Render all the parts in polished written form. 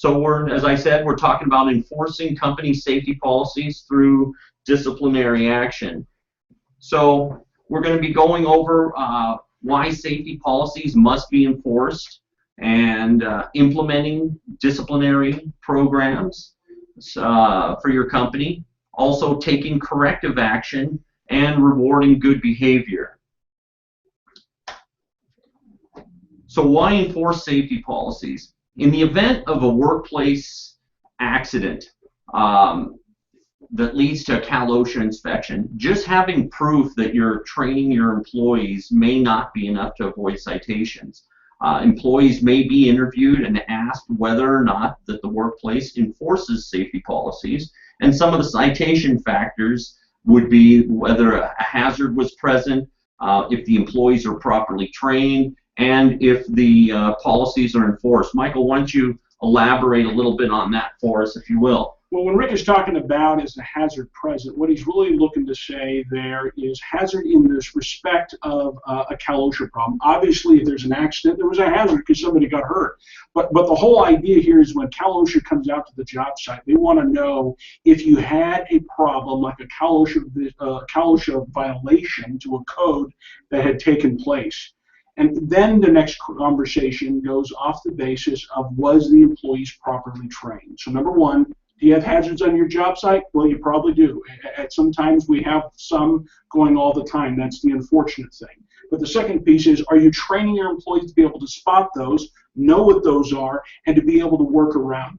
So as I said, we're talking about enforcing company safety policies through disciplinary action. So we're going to be going over why safety policies must be enforced and implementing disciplinary programs for your company, also taking corrective action and rewarding good behavior. So why enforce safety policies? In the event of a workplace accident that leads to a Cal OSHA inspection, just having proof that you're training your employees may not be enough to avoid citations. Employees may be interviewed and asked whether or not that the workplace enforces safety policies, and some of the citation factors would be whether a hazard was present, if the employees are properly trained, and if the policies are enforced. Michael, why don't you elaborate a little bit on that for us, if you will? Well, when Rick is talking about is the hazard present, what he's really looking to say there is hazard in this respect of a Cal OSHA problem. Obviously, if there's an accident, there was a hazard because somebody got hurt. But the whole idea here is when Cal OSHA comes out to the job site, they want to know if you had a problem like a Cal OSHA violation to a code that had taken place. And then the next conversation goes off the basis of was the employees properly trained. So number one, do you have hazards on your job site? Well, you probably do. Sometimes we have some going all the time. That's the unfortunate thing. But the second piece is, are you training your employees to be able to spot those, know what those are, and to be able to work around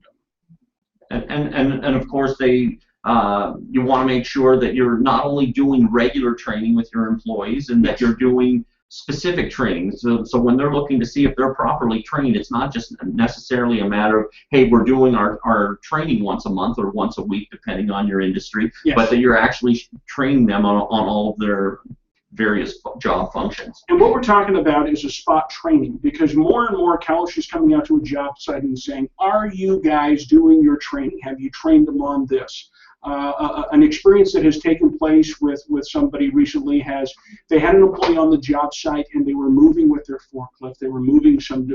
them? And of course, you want to make sure that you're not only doing regular training with your employees and that you're doing specific training. So when they're looking to see if they're properly trained, it's not just necessarily a matter of, hey, we're doing our training once a month or once a week, depending on your industry, yes, but that you're actually training them on all of their various job functions. And what we're talking about is a spot training, because more and more Cal OSHA is coming out to a job site and saying, are you guys doing your training? Have you trained them on this? An experience that has taken place with somebody recently they had an employee on the job site and they were moving with their forklift. They were moving some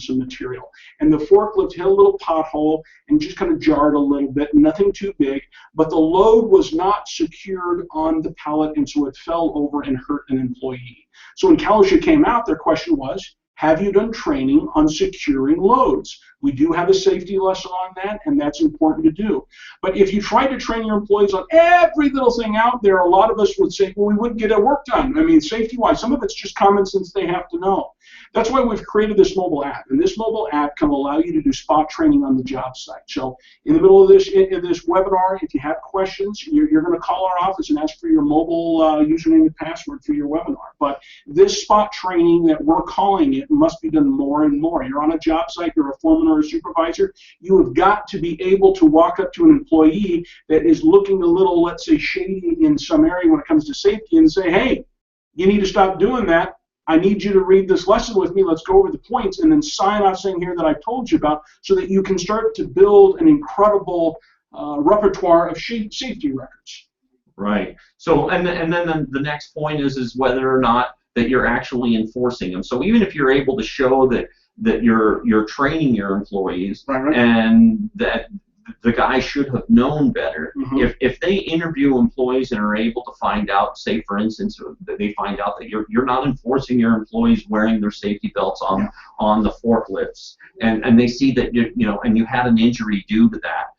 material, and the forklift hit a little pothole and just kind of jarred a little bit, nothing too big, but the load was not secured on the pallet, and so it fell over and hurt an employee. So when Cal OSHA came out, their question was, have you done training on securing loads? We do have a safety lesson on that, and that's important to do. But if you try to train your employees on every little thing out there, a lot of us would say, well, we wouldn't get our work done. I mean, safety-wise, some of it's just common sense they have to know. That's why we've created this mobile app, and this mobile app can allow you to do spot training on the job site. So in the middle of this webinar, if you have questions, you're going to call our office and ask for your mobile username and password for your webinar. But this spot training that we're calling it must be done more and more. You're on a job site, you're a foreman or a supervisor, you have got to be able to walk up to an employee that is looking a little, let's say, shady in some area when it comes to safety and say, hey, you need to stop doing that. I need you to read this lesson with me. Let's go over the points, and then sign off saying here that I told you about, so that you can start to build an incredible repertoire of safety records. Right. So, and then the next point is whether or not that you're actually enforcing them. So even if you're able to show that you're training your employees, right, and that the guy should have known better. Mm-hmm. If they interview employees and are able to find out, say for instance, that they find out that you're not enforcing your employees wearing their safety belts on the forklifts, and they see that and you had an injury due to that,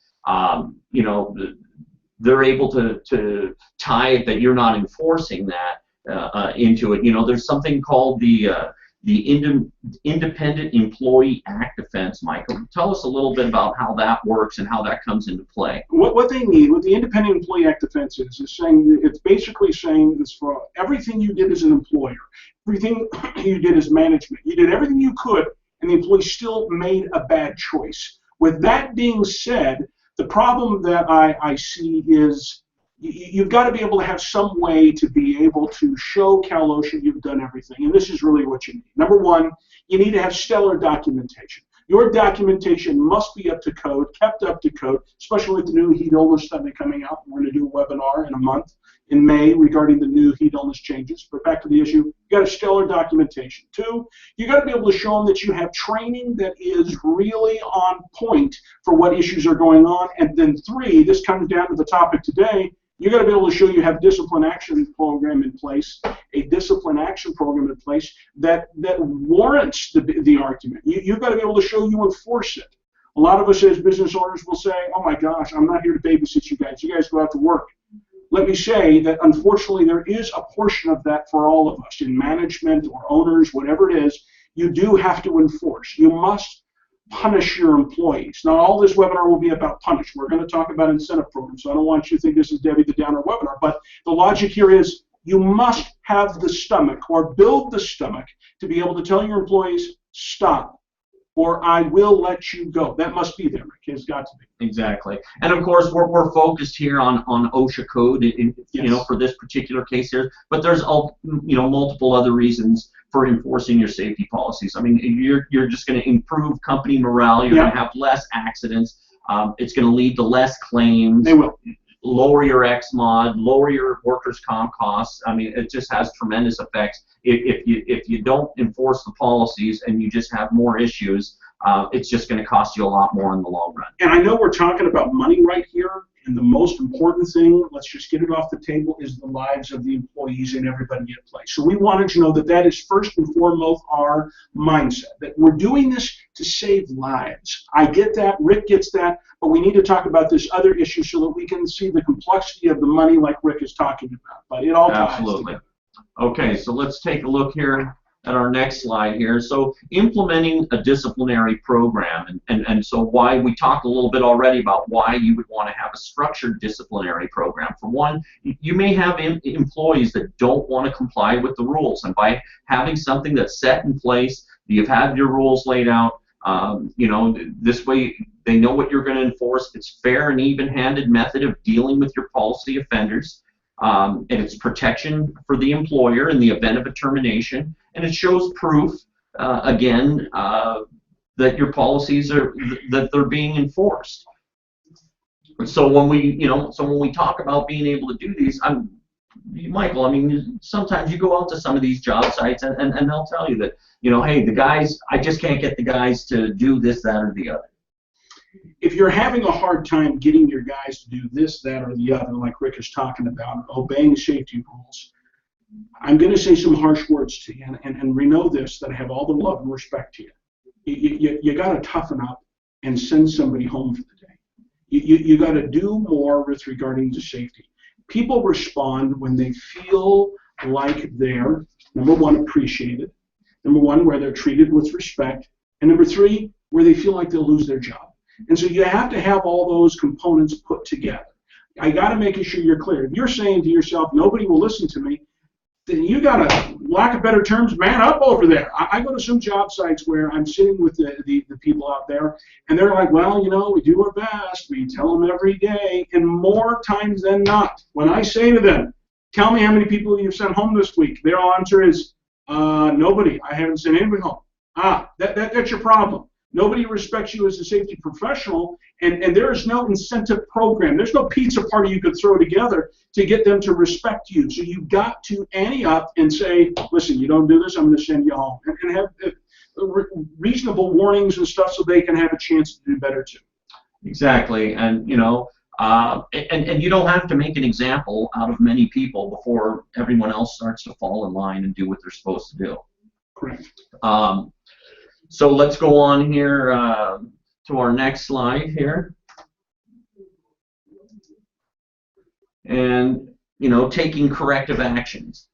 they're able to tie it that you're not enforcing that into it. There's something called the Independent Employee Act defense. Michael, tell us a little bit about how that works and how that comes into play. What they need, what the Independent Employee Act defense is saying, it's basically saying this: for everything you did as an employer, everything you did as management, you did everything you could, and the employee still made a bad choice. With that being said, the problem that I see is you've got to be able to have some way to be able to show Cal OSHA you've done everything, and this is really what you need. Number one, you need to have stellar documentation. Your documentation must be up to code, kept up to code, especially with the new heat illness study coming out. We're going to do a webinar in a month in May regarding the new heat illness changes. But back to the issue, you got a stellar documentation. 2, you got to be able to show them that you have training that is really on point for what issues are going on. And then 3, this comes down to the topic today, you got to be able to show you have a discipline action program in place that warrants the argument. You've got to be able to show you enforce it. A lot of us as business owners will say, oh my gosh, I'm not here to babysit you guys. You guys go out to work. Let me say that unfortunately there is a portion of that for all of us in management or owners, whatever it is. You do have to enforce. You must punish your employees. Now, all this webinar will be about punish. We're going to talk about incentive programs, so I don't want you to think this is Debbie the Downer webinar, but the logic here is you must have the stomach or build the stomach to be able to tell your employees, stop, or I will let you go. That must be there, Rick. It's got to be. Exactly. And of course, we're focused here on OSHA code, Yes. you know, for this particular case here. But there's multiple other reasons for enforcing your safety policies. I mean, you're just going to improve company morale. You're going to have less accidents. It's going to lead to less claims. They will. Lower your XMOD, lower your workers' comp costs. I mean, it just has tremendous effects. If you don't enforce the policies and you just have more issues, it's just going to cost you a lot more in the long run. And I know we're talking about money right here, and the most important thing, let's just get it off the table, is the lives of the employees and everybody at play. So we wanted to know that that is first and foremost our mindset, that we're doing this to save lives. I get that, Rick gets that, but we need to talk about this other issue so that we can see the complexity of the money like Rick is talking about. But it all ties Absolutely. together. Okay, so let's take a look here at our next slide here. So implementing a disciplinary program, and so why we talked a little bit already about why you would want to have a structured disciplinary program. For one, you may have employees that don't want to comply with the rules, and by having something that's set in place, you've had your rules laid out, this way they know what you're going to enforce. It's fair and even-handed method of dealing with your policy offenders. And it's protection for the employer in the event of a termination, and it shows proof again that your policies that they're being enforced. So when we talk about being able to do these, Michael, I mean, sometimes you go out to some of these job sites and they'll tell you that, hey, the guys, I just can't get the guys to do this, that, or the other. If you're having a hard time getting your guys to do this, that, or the other, like Rick is talking about, obeying safety rules, I'm going to say some harsh words to you, and we know this, that I have all the love and respect to you. You got to toughen up and send somebody home for the day. You got to do more with regarding to safety. People respond when they feel like they're, number one, appreciated, number one, where they're treated with respect, and number three, where they feel like they'll lose their job. And so you have to have all those components put together. I got to make sure you're clear. If you're saying to yourself, nobody will listen to me, then you got to, lack of better terms, man up over there. I go to some job sites where I'm sitting with the people out there, and they're like, well, we do our best. We tell them every day. And more times than not, when I say to them, tell me how many people you've sent home this week, their answer is, nobody. I haven't sent anybody home. That's your problem. Nobody respects you as a safety professional, and there is no incentive program. There's no pizza party you could throw together to get them to respect you. So you've got to ante up and say, listen, you don't do this, I'm going to send you home. And have reasonable warnings and stuff so they can have a chance to do better too. Exactly, and you don't have to make an example out of many people before everyone else starts to fall in line and do what they're supposed to do. Correct. So let's go on here to our next slide here. And, taking corrective actions.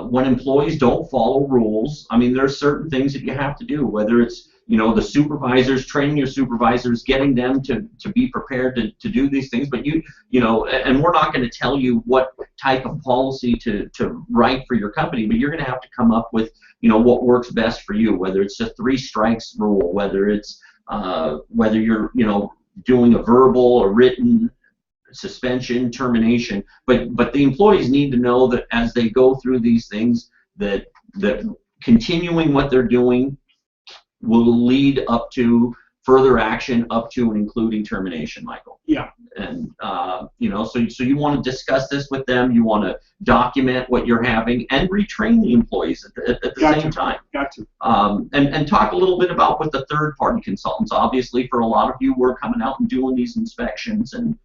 When employees don't follow rules, I mean, there are certain things that you have to do, whether it's, the supervisors, training your supervisors, getting them to be prepared to do these things, but and we're not going to tell you what type of policy to write for your company, but you're going to have to come up with, what works best for you, whether it's a 3 strikes rule, whether it's, whether you're, doing a verbal or written suspension, termination, but the employees need to know that as they go through these things that continuing what they're doing will lead up to further action up to and including termination, Michael. Yeah. And so you want to discuss this with them. You want to document what you're having and retrain the employees at the same time. Gotcha. And talk a little bit about with the third-party consultants. Obviously, for a lot of you, we're coming out and doing these inspections and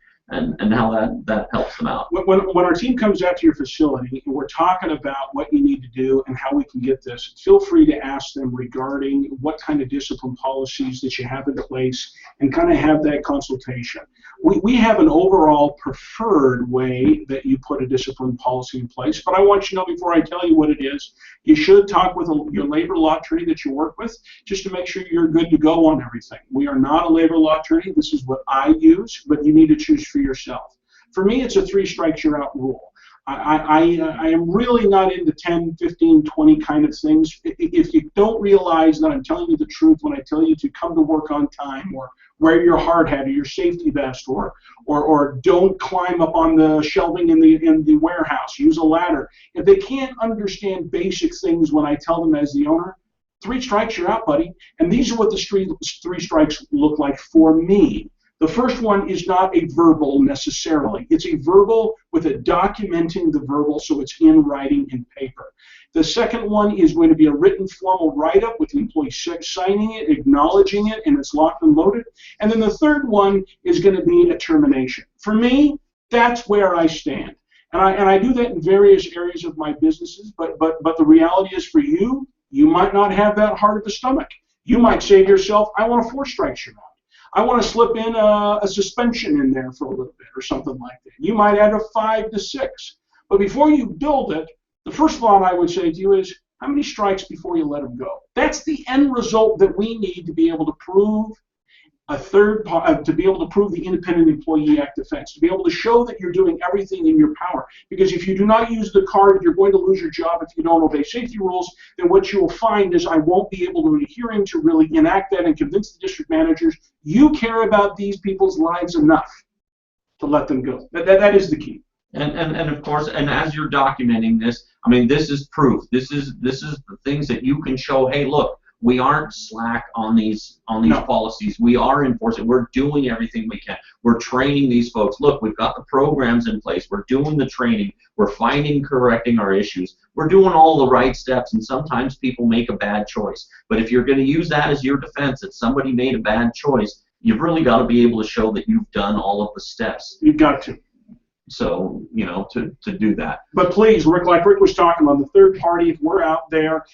how that helps them out. When our team comes out to your facility and we're talking about what you need to do and how we can get this, feel free to ask them regarding what kind of discipline policies that you have in place and kind of have that consultation. We have an overall preferred way that you put a discipline policy in place, but I want you to know before I tell you what it is, you should talk with your labor law attorney that you work with just to make sure you're good to go on everything. We are not a labor law attorney. This is what I use, but you need to choose for yourself. For me, it's a 3 strikes you're out rule. I am really not into 10, 15, 20 kind of things. If you don't realize that I'm telling you the truth when I tell you to come to work on time, or wear your hard hat or your safety vest, or don't climb up on the shelving in the warehouse, use a ladder. If they can't understand basic things when I tell them as the owner, 3 strikes you're out, buddy. And these are what the 3 strikes look like for me. The first one is not a verbal necessarily. It's a verbal with a documenting the verbal so it's in writing in paper. The second one is going to be a written formal write-up with the employee signing it, acknowledging it, and it's locked and loaded. And then the third one is going to be a termination. For me, that's where I stand. And I do that in various areas of my businesses, but the reality is for you, you might not have that hard of a stomach. You might say to yourself, I want a 4 strikes you're out. I want to slip in a suspension in there for a little bit or something like that. You might add a 5 to 6. But before you build it, the first thought I would say to you is, how many strikes before you let them go? That's the end result that we need to be able to prove to be able to prove the Independent Employee Act offense, to be able to show that you're doing everything in your power. Because if you do not use the card, you're going to lose your job if you don't obey safety rules. Then what you will find is I won't be able to, in a hearing, to really enact that and convince the district managers you care about these people's lives enough to let them go. That is the key. And of course, and as you're documenting this, I mean, this is proof. This is the things that you can show. Hey, look, we aren't slack on these policies. We are enforcing. We're doing everything we can. We're training these folks. Look, we've got the programs in place. We're doing the training. We're finding, correcting our issues. We're doing all the right steps, and sometimes people make a bad choice. But if you're going to use that as your defense, that somebody made a bad choice, you've really got to be able to show that you've done all of the steps. You've got to. So, to do that. But please, Rick, like Rick was talking on the third party, if we're out there,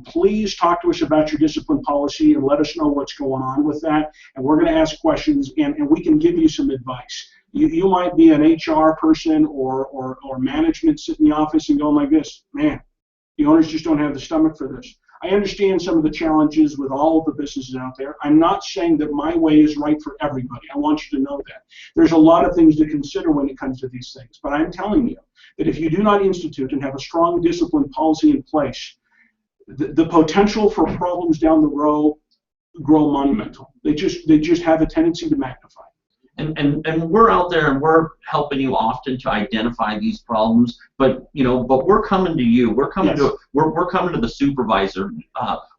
please talk to us about your discipline policy and let us know what's going on with that. And we're going to ask questions, and we can give you some advice. You might be an HR person or management sitting in the office and going like this, man, the owners just don't have the stomach for this. I understand some of the challenges with all of the businesses out there. I'm not saying that my way is right for everybody. I want you to know that. There's a lot of things to consider when it comes to these things. But I'm telling you that if you do not institute and have a strong discipline policy in place, the potential for problems down the road grow monumental. They just have a tendency to magnify. And we're out there and we're helping you often to identify these problems, but we're coming to you. We're coming to we're coming to the supervisor.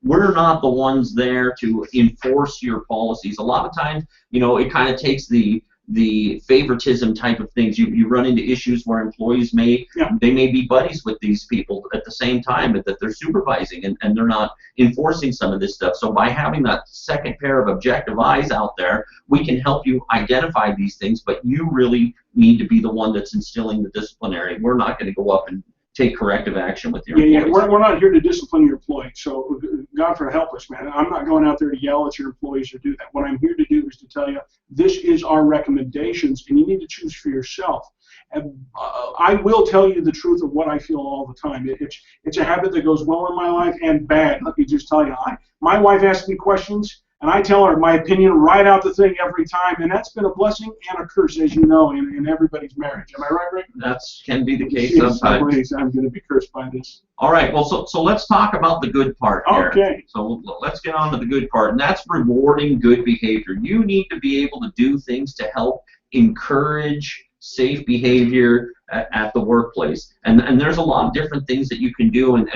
We're not the ones there to enforce your policies. A lot of times, it kind of takes the favoritism type of things. You run into issues where employees may be buddies with these people at the same time that they're supervising and they're not enforcing some of this stuff. So by having that second pair of objective eyes out there, we can help you identify these things, but you really need to be the one that's instilling the disciplinary. We're not going to go up and take corrective action with your employees. Yeah, we're not here to discipline your employees. So God for help us, man. I'm not going out there to yell at your employees or do that. What I'm here to do is to tell you this is our recommendations, and you need to choose for yourself. And I will tell you the truth of what I feel all the time. It's a habit that goes well in my life and bad. Let me just tell you. My wife asks me questions, and I tell her my opinion right out the thing every time, and that's been a blessing and a curse, as you know, in everybody's marriage. Am I right, Rick? That can be the case sometimes. I'm going to be cursed by this. All right, well, so let's talk about the good part here. Okay. So let's get on to the good part, and that's rewarding good behavior. You need to be able to do things to help encourage safe behavior at the workplace. And there's a lot of different things that you can do, and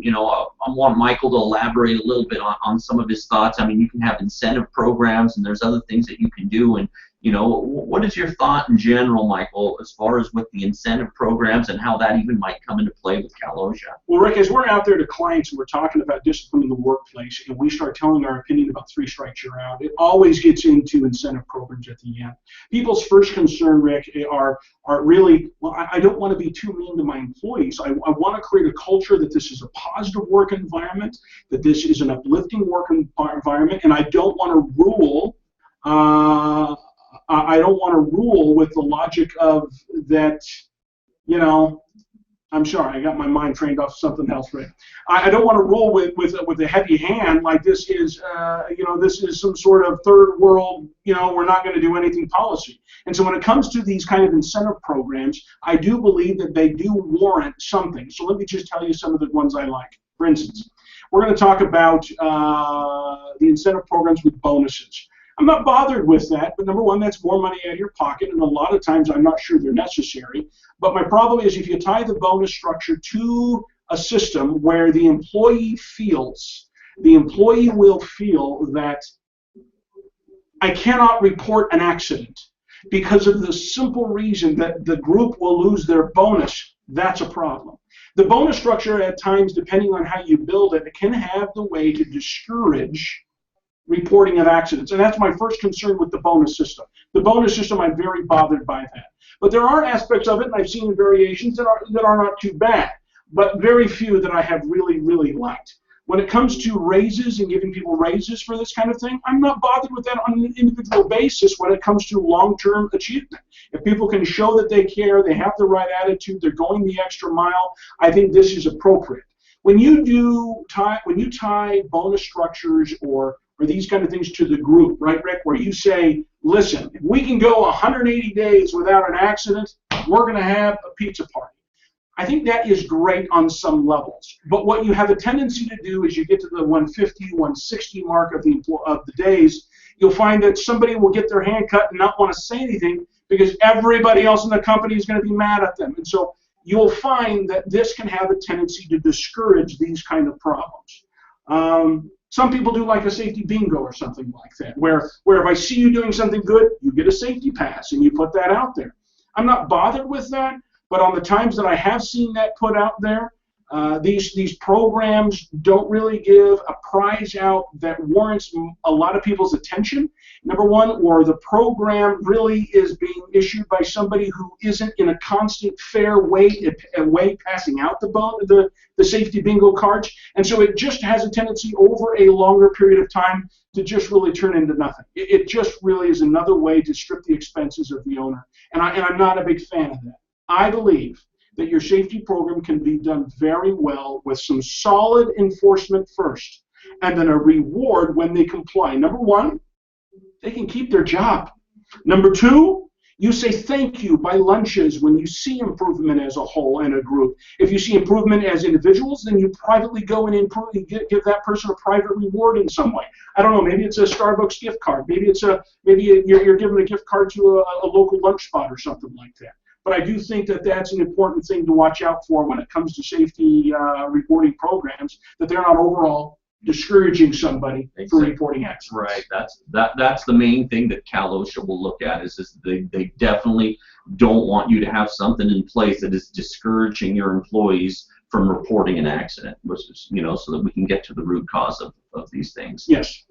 you know, I want Michael to elaborate a little bit on some of his thoughts. I mean, you can have incentive programs, and there's other things that you can do. And you know, what is your thought in general, Michael, as far as with the incentive programs and how that even might come into play with Cal OSHA? Well, Rick, as we're out there to clients and we're talking about discipline in the workplace, and we start telling our opinion about 3 strikes you're out, it always gets into incentive programs at the end. People's first concern, Rick, are really, well, I don't want to be too mean to my employees. I want to create a culture that this is a positive work environment, that this is an uplifting work environment, and I don't want to rule. I don't want to rule with the logic of that, you know, I'm sorry, I got my mind trained off something else, right? I don't want to rule with a heavy hand like this is, you know, this is some sort of third world, you know, we're not going to do anything policy. And so when it comes to these kind of incentive programs, I do believe that they do warrant something. So let me just tell you some of the ones I like. For instance, we're going to talk about the incentive programs with bonuses. I'm not bothered with that, but number one, that's more money out of your pocket, and a lot of times I'm not sure they're necessary. But my problem is if you tie the bonus structure to a system where the employee will feel that I cannot report an accident because of the simple reason that the group will lose their bonus, that's a problem. The bonus structure at times, depending on how you build it, it can have the way to discourage reporting of accidents, and that's my first concern with the bonus system. The bonus system, I'm very bothered by that. But there are aspects of it, and I've seen variations that are not too bad, but very few that I have really, really liked. When it comes to raises and giving people raises for this kind of thing, I'm not bothered with that on an individual basis when it comes to long-term achievement. If people can show that they care, they have the right attitude, they're going the extra mile, I think this is appropriate. When you tie bonus structures or these kind of things to the group, right, Rick, where you say, listen, if we can go 180 days without an accident, we're going to have a pizza party. I think that is great on some levels. But what you have a tendency to do is you get to the 150, 160 mark of the days, you'll find that somebody will get their hand cut and not want to say anything because everybody else in the company is going to be mad at them. And so you'll find that this can have a tendency to discourage these kind of problems. Some people do like a safety bingo or something like that, where if I see you doing something good, you get a safety pass and you put that out there. I'm not bothered with that, but on the times that I have seen that put out there, these programs don't really give a prize out that warrants a lot of people's attention. Number one, or the program really is being issued by somebody who isn't in a constant fair way passing out the safety bingo cards, and so it just has a tendency over a longer period of time to just really turn into nothing. It just really is another way to strip the expenses of the owner, and I'm not a big fan of that. I believe that your safety program can be done very well with some solid enforcement first, and then a reward when they comply. Number one, they can keep their job. Number two, you say thank you by lunches when you see improvement as a whole in a group. If you see improvement as individuals, then you privately go and improve, give that person a private reward in some way. I don't know, maybe it's a Starbucks gift card. Maybe you're giving a gift card to a local lunch spot or something like that. But I do think that that's an important thing to watch out for when it comes to safety reporting programs, that they're not overall discouraging somebody for reporting accidents. Right. That's the main thing that Cal OSHA will look at is they definitely don't want you to have something in place that is discouraging your employees from reporting an accident, which is, you know, so that we can get to the root cause of these things. Yes.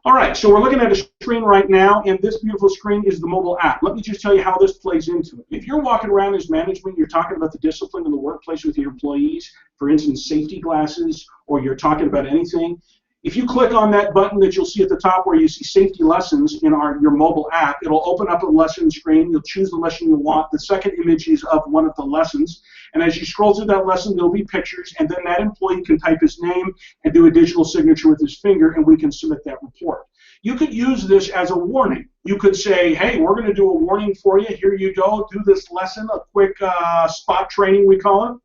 All right, so we're looking at a screen right now, and this beautiful screen is the mobile app. Let me just tell you how this plays into it. If you're walking around as management, you're talking about the discipline in the workplace with your employees, for instance, safety glasses, or you're talking about anything, if you click on that button that you'll see at the top where you see safety lessons in your mobile app, it'll open up a lesson screen. You'll choose the lesson you want. The second image is of one of the lessons. And as you scroll through that lesson, there'll be pictures, and then that employee can type his name and do a digital signature with his finger, and we can submit that report. You could use this as a warning. You could say, hey, we're going to do a warning for you. Here you go. Do this lesson, a quick spot training, we call it.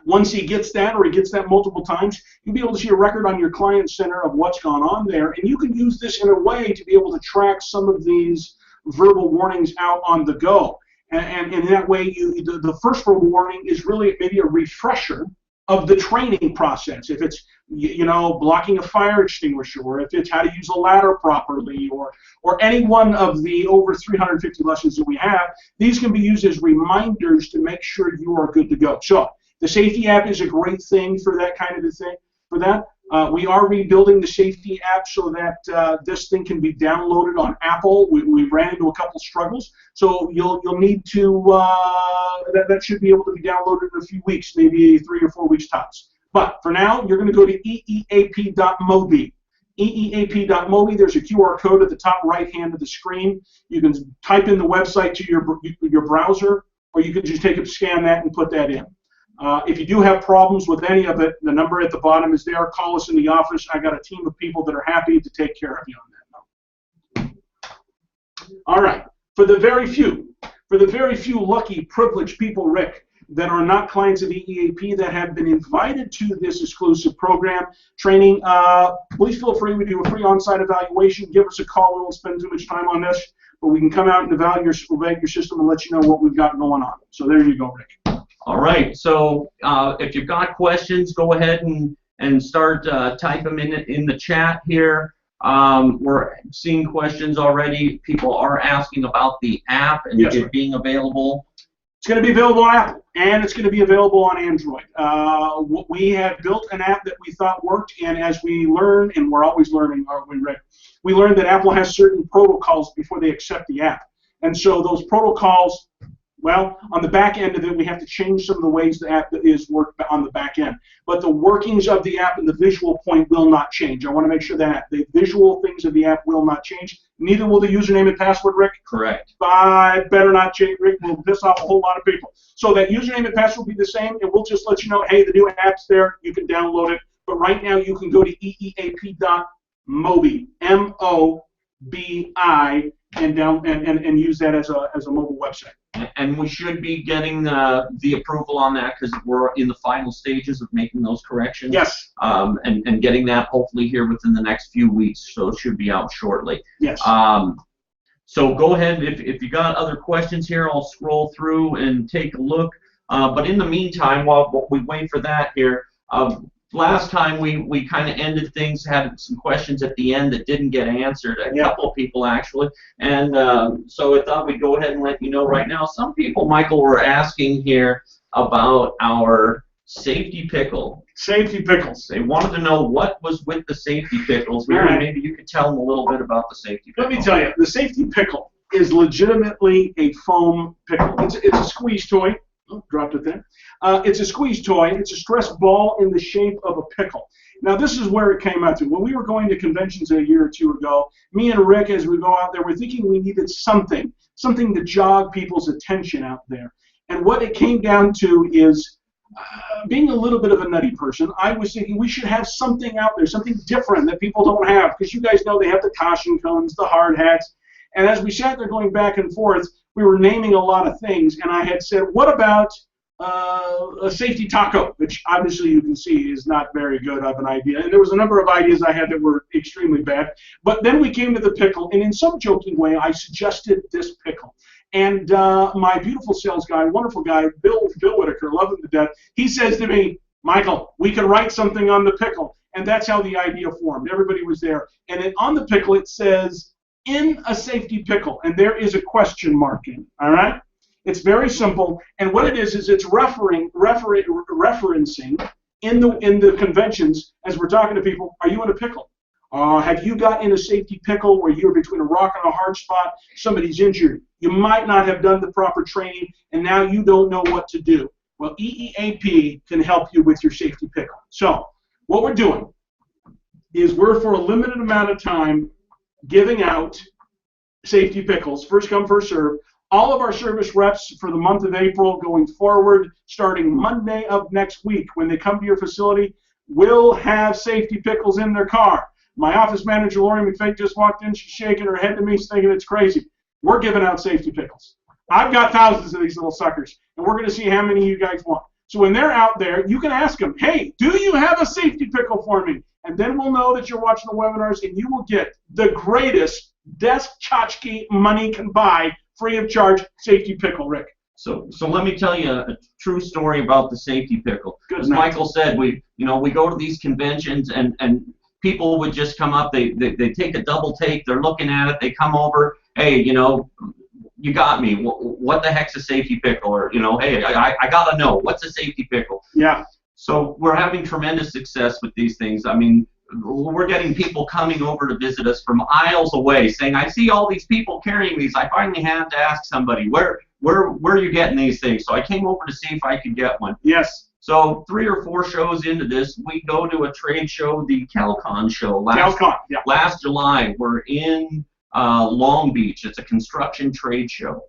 Once he gets that, or he gets that multiple times, you'll be able to see a record on your client center of what's gone on there, and you can use this in a way to be able to track some of these verbal warnings out on the go. And in that way, the first verbal warning is really maybe a refresher of the training process. If it's blocking a fire extinguisher, or if it's how to use a ladder properly, or any one of the over 350 lessons that we have, these can be used as reminders to make sure you are good to go. So the safety app is a great thing for that kind of a thing. For that, we are rebuilding the safety app so that this thing can be downloaded on Apple. We ran into a couple struggles, so you'll need to that should be able to be downloaded in a few weeks, maybe 3 or 4 weeks tops. But for now, you're going to go to EEAP.mobi. EEAP.mobi. There's a QR code at the top right hand of the screen. You can type in the website to your browser, or you can just scan that and put that in. If you do have problems with any of it, the number at the bottom is there. Call us in the office. I got a team of people that are happy to take care of you on that. All right. For the very few lucky, privileged people, Rick, that are not clients of EEAP that have been invited to this exclusive program training, please feel free. We do a free on-site evaluation. Give us a call. We won't spend too much time on this, but we can come out and evaluate your system and let you know what we've got going on. So there you go, Rick. All right. So if you've got questions, go ahead and start type them in the chat here. We're seeing questions already. People are asking about the app and it being available. It's going to be available on Apple, and it's going to be available on Android. We have built an app that we thought worked, and as we learn, and we're always learning, aren't we, Rick? We learned that Apple has certain protocols before they accept the app. And so those protocols, well, on the back end of it, we have to change some of the ways the app is worked on the back end. But the workings of the app and the visual point will not change. I want to make sure that the visual things of the app will not change. Neither will the username and password, Rick. Correct. But better not change, Rick. We'll piss off a whole lot of people. So that username and password will be the same, and we'll just let you know, hey, the new app's there. You can download it. But right now, you can go to EEAP.mobi, M-O-B-I, and use that as a mobile website. And we should be getting the approval on that because we're in the final stages of making those corrections. Yes. And getting that hopefully here within the next few weeks, so it should be out shortly. Yes. So go ahead. If you got other questions here, I'll scroll through and take a look. But in the meantime, while we wait for that here, last time we kind of ended things, had some questions at the end that didn't get answered, a couple of people actually, and so I thought we'd go ahead and let you know right now. Some people, Michael, were asking here about our safety pickle. Safety pickles. They wanted to know what was with the safety pickles. Maybe you could tell them a little bit about the safety pickle. Let me tell you, the safety pickle is legitimately a foam pickle. It's a squeeze toy. Oh, dropped it there. It's a squeeze toy. It's a stress ball in the shape of a pickle. Now, this is where it came out to. When we were going to conventions a year or two ago, me and Rick, as we go out there, we're thinking we needed something to jog people's attention out there. And what it came down to is, being a little bit of a nutty person, I was thinking we should have something out there, something different that people don't have, because you guys know they have the caution cones, the hard hats. And as we sat there going back and forth, we were naming a lot of things, and I had said, what about a safety taco, which obviously you can see is not very good of an idea. And there was a number of ideas I had that were extremely bad. But then we came to the pickle, and in some joking way, I suggested this pickle. And my beautiful sales guy, wonderful guy, Bill Whitaker, love him to death, he says to me, Michael, we could write something on the pickle. And that's how the idea formed. Everybody was there. And on the pickle, it says, in a safety pickle, and there is a question mark in, all right? It's very simple, and what it is it's referencing in the conventions as we're talking to people, are you in a pickle? Have you got in a safety pickle where you're between a rock and a hard spot, somebody's injured, you might not have done the proper training, and now you don't know what to do. Well, EEAP can help you with your safety pickle. So what we're doing is we're, for a limited amount of time, giving out safety pickles, first come, first serve. All of our service reps for the month of April going forward, starting Monday of next week, when they come to your facility, will have safety pickles in their car. My office manager, Lori McFate, just walked in. She's shaking her head to me, thinking it's crazy. We're giving out safety pickles. I've got thousands of these little suckers, and we're going to see how many you guys want. So when they're out there, you can ask them, hey, do you have a safety pickle for me? And then we'll know that you're watching the webinars, and you will get the greatest desk tchotchke money can buy, free of charge safety pickle, Rick. So let me tell you a true story about the safety pickle. As Michael said, we go to these conventions and people would just come up, they take a double take, they're looking at it, they come over, hey, you got me. What the heck's a safety pickle? Or, hey, I got to know, what's a safety pickle? Yeah. So we're having tremendous success with these things. I mean, we're getting people coming over to visit us from aisles away saying, I see all these people carrying these. I finally had to ask somebody, where are you getting these things? So I came over to see if I could get one. Yes. So 3 or 4 shows into this, we go to a trade show, the CalCon show. Last July, we're in Long Beach. It's a construction trade show.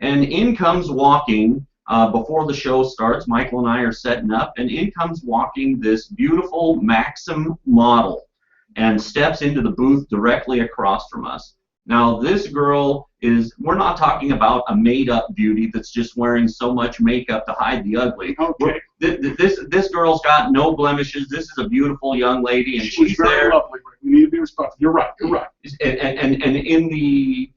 And in comes walking, before the show starts, Michael and I are setting up, and in comes walking this beautiful Maxim model and steps into the booth directly across from us. Now, this girl we're not talking about a made-up beauty that's just wearing so much makeup to hide the ugly. Okay. This girl's got no blemishes. This is a beautiful young lady, and she's very lovely. We need to be respectful. You're right. And in the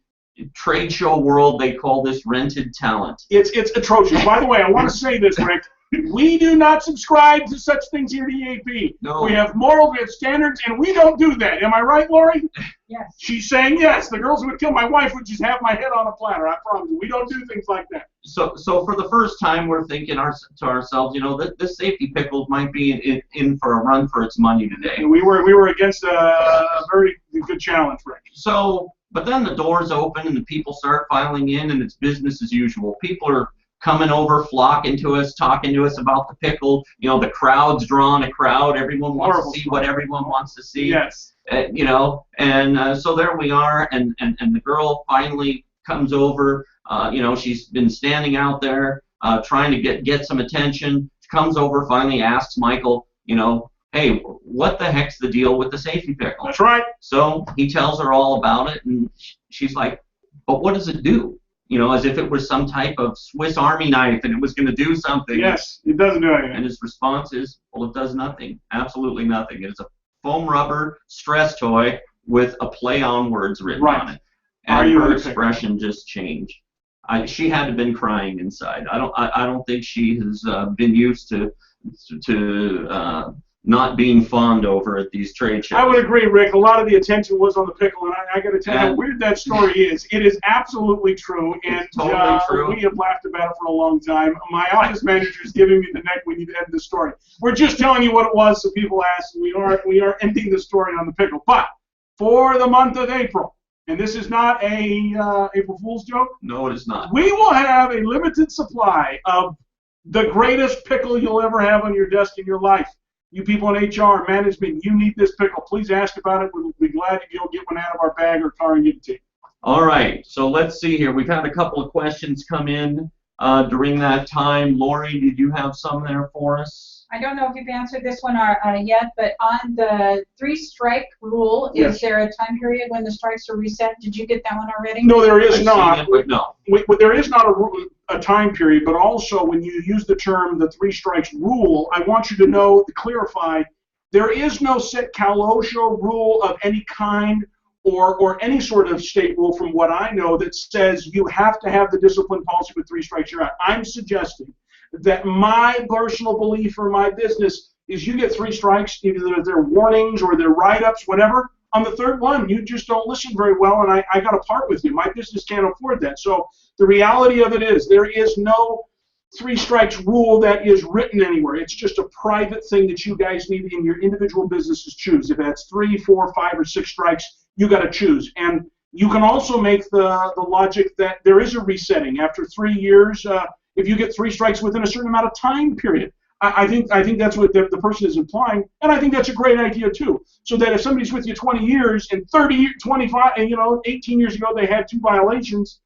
trade show world, they call this rented talent. It's atrocious. By the way, I want to say this, Rick. We do not subscribe to such things here at EEAP. No. We have morals, we have standards, and we don't do that. Am I right, Lori? Yes. She's saying yes. The girls who would kill my wife would just have my head on a platter. I promise you. We don't do things like that. So for the first time, we're thinking to ourselves, this safety pickle might be in for a run for its money today. And we were against a very good challenge, Rick. But then the doors open and the people start filing in, and it's business as usual. People are coming over, flocking to us, talking to us about the pickle. The crowd's drawing a crowd. Everyone wants to see what everyone wants to see. Yes. So there we are, and the girl finally comes over. She's been standing out there trying to get some attention. She comes over, finally asks Michael, hey, what the heck's the deal with the safety pickle? That's right. So he tells her all about it, and she's like, but what does it do? As if it was some type of Swiss Army knife and it was going to do something. Yes, it doesn't do anything. And his response is, well, it does nothing. Absolutely nothing. It's a foam rubber stress toy with a play on words written on it. And her expression just changed. She had to have been crying inside. I don't think she has been used to not being fawned over at these trade shows. I would agree, Rick. A lot of the attention was on the pickle, and I got to tell you how weird that story is. It is absolutely true, and totally true. We have laughed about it for a long time. My office manager is giving me the neck. We need to end the story. We're just telling you what it was, so people ask. We are ending the story on the pickle. But for the month of April, and this is not a April Fool's joke. No, it is not. We will have a limited supply of the greatest pickle you'll ever have on your desk in your life. You people in HR, management, you need this pickle. Please ask about it. We'll be glad to go get one out of our bag or car and give it to you. All right. So let's see here. We've had a couple of questions come in during that time. Lori, did you have some there for us? I don't know if you've answered this one yet, but on the 3-strike rule, yes. Is there a time period when the strikes are reset? Did you get that one already? No, there is I've not. seen it, but no. There is not a time period, but also when you use the term the 3 strikes rule, I want you to know, to clarify, there is no set OSHA rule of any kind or any sort of state rule from what I know that says you have to have the discipline policy with 3 strikes you're out. I'm suggesting that my personal belief for my business is you get 3 strikes, either they're warnings or they're write-ups, whatever. On the 3rd one, you just don't listen very well, and I got to part with you. My business can't afford that. So the reality of it is there is no 3 strikes rule that is written anywhere. It's just a private thing that you guys need in your individual businesses choose. If that's 3, 4, 5, or 6 strikes, you got to choose. And you can also make the logic that there is a resetting. After 3 years, if you get 3 strikes within a certain amount of time period. I think that's what the person is implying, and I think that's a great idea too. So that if somebody's with you 20 years and 30, 25, and 18 years ago they had 2 violations,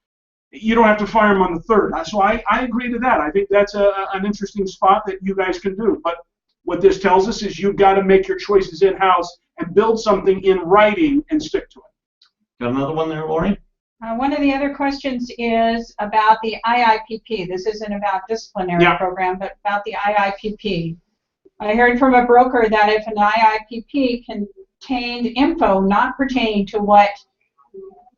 you don't have to fire them on the 3rd. So I agree to that. I think that's an interesting spot that you guys can do. But what this tells us is you've got to make your choices in-house and build something in writing and stick to it. Got another one there, Lori? One of the other questions is about the IIPP. This isn't about disciplinary program, but about the IIPP. I heard from a broker that if an IIPP contained info not pertaining to what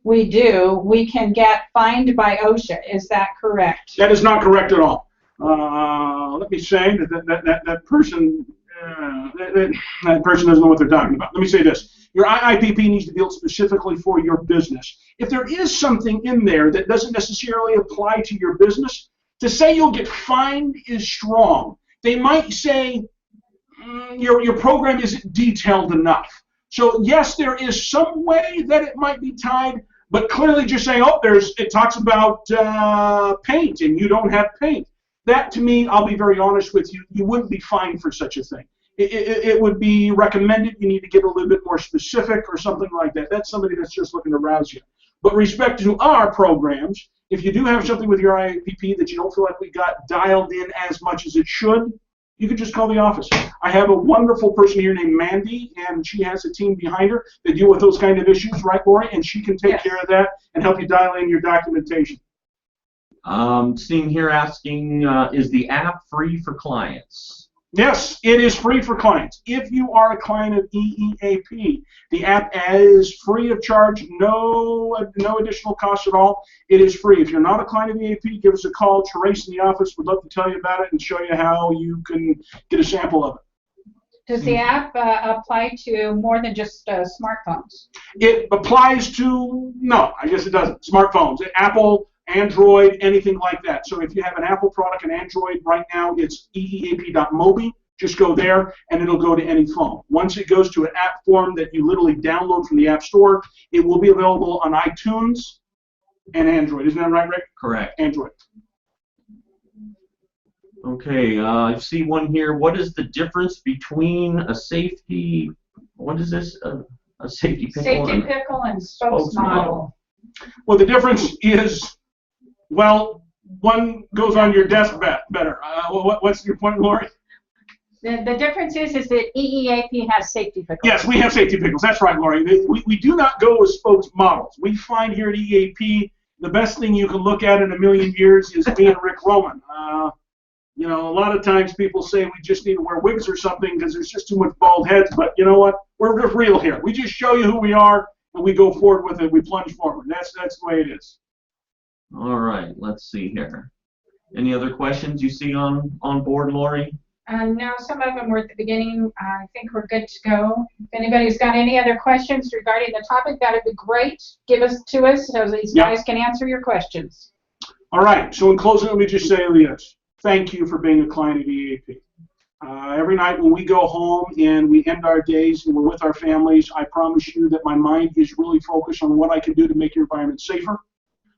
we do, we can get fined by OSHA. Is that correct? That is not correct at all. Let me say that person that person doesn't know what they're talking about. Let me say this. Your IIPP needs to be built specifically for your business. If there is something in there that doesn't necessarily apply to your business, to say you'll get fined is strong. They might say your program isn't detailed enough. So yes, there is some way that it might be tied, but clearly just saying, oh, it talks about paint and you don't have paint. That, to me, I'll be very honest with you, you wouldn't be fined for such a thing. It would be recommended you need to get a little bit more specific or something like that. That's somebody that's just looking to rouse you. But respect to our programs, if you do have something with your IAPP that you don't feel like we got dialed in as much as it should, you can just call the office. I have a wonderful person here named Mandy, and she has a team behind her that deal with those kind of issues, right, Lori? And she can take care of that and help you dial in your documentation. Seeing here asking, is the app free for clients? Yes, it is free for clients. If you are a client of EEAP, the app is free of charge, no additional cost at all. It is free. If you're not a client of EEAP, give us a call. Trace in the office would love to tell you about it and show you how you can get a sample of it. Does the app apply to more than just smartphones? It applies to, no, I guess it doesn't. Smartphones, Apple, Android, anything like that. So if you have an Apple product and Android, right now it's eeap.mobi. Just go there and it'll go to any phone. Once it goes to an app form that you literally download from the App Store, it will be available on iTunes and Android. Isn't that right, Rick? Correct. Android. Okay, I see one here. What is the difference between a safety, what is this? A safety pickle? Safety pickle and spokes model. Well, the difference is, well, one goes on your desk better. What's your point, Lori? The difference is that EEAP has safety pickles. Yes, we have safety pickles. That's right, Lori. We do not go with spokes models. We find here at EEAP the best thing you can look at in a million years is me and Rick Roman. You know, a lot of times people say we just need to wear wigs or something because there's just too much bald heads. But you know what? We're just real here. We just show you who we are and we go forward with it. We plunge forward. That's the way it is. All right. Let's see here. Any other questions you see on board, Lori? No, some of them were at the beginning. I think we're good to go. If anybody's got any other questions regarding the topic, that would be great. Give us to us so these guys can answer your questions. All right. So in closing, let me just say this. Thank you for being a client of EEAP. Every night when we go home and we end our days and we're with our families, I promise you that my mind is really focused on what I can do to make your environment safer,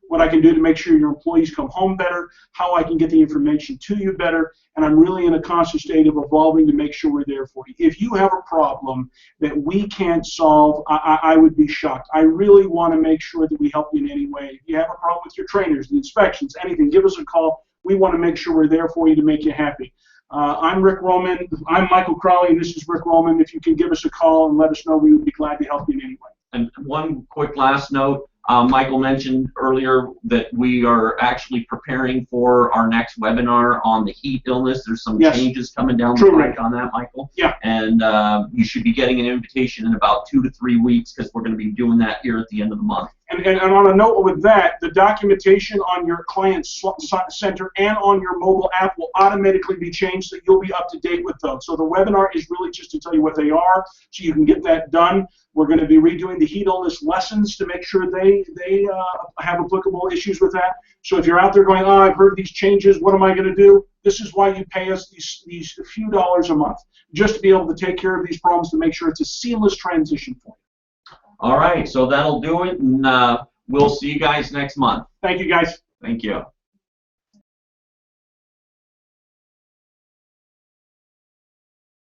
what I can do to make sure your employees come home better, how I can get the information to you better, and I'm really in a constant state of evolving to make sure we're there for you. If you have a problem that we can't solve, I would be shocked. I really want to make sure that we help you in any way. If you have a problem with your trainers, the inspections, anything, give us a call. We want to make sure we're there for you to make you happy. I'm Rick Roman. I'm Michael Crowley, and this is Rick Roman. If you can give us a call and let us know, we would be glad to help you in any way. And one quick last note. Michael mentioned earlier that we are actually preparing for our next webinar on the heat illness. There's some changes coming down the pike on that, Michael. Yeah. And you should be getting an invitation in about 2 to 3 weeks because we're going to be doing that here at the end of the month. And on a note with that, the documentation on your client center and on your mobile app will automatically be changed so you'll be up to date with those. So the webinar is really just to tell you what they are so you can get that done. We're going to be redoing the heat illness lessons to make sure they have applicable issues with that. So if you're out there going, oh, I've heard these changes, what am I going to do? This is why you pay us these few dollars a month, just to be able to take care of these problems to make sure it's a seamless transition for you. All right, so that'll do it, and we'll see you guys next month. Thank you, guys. Thank you.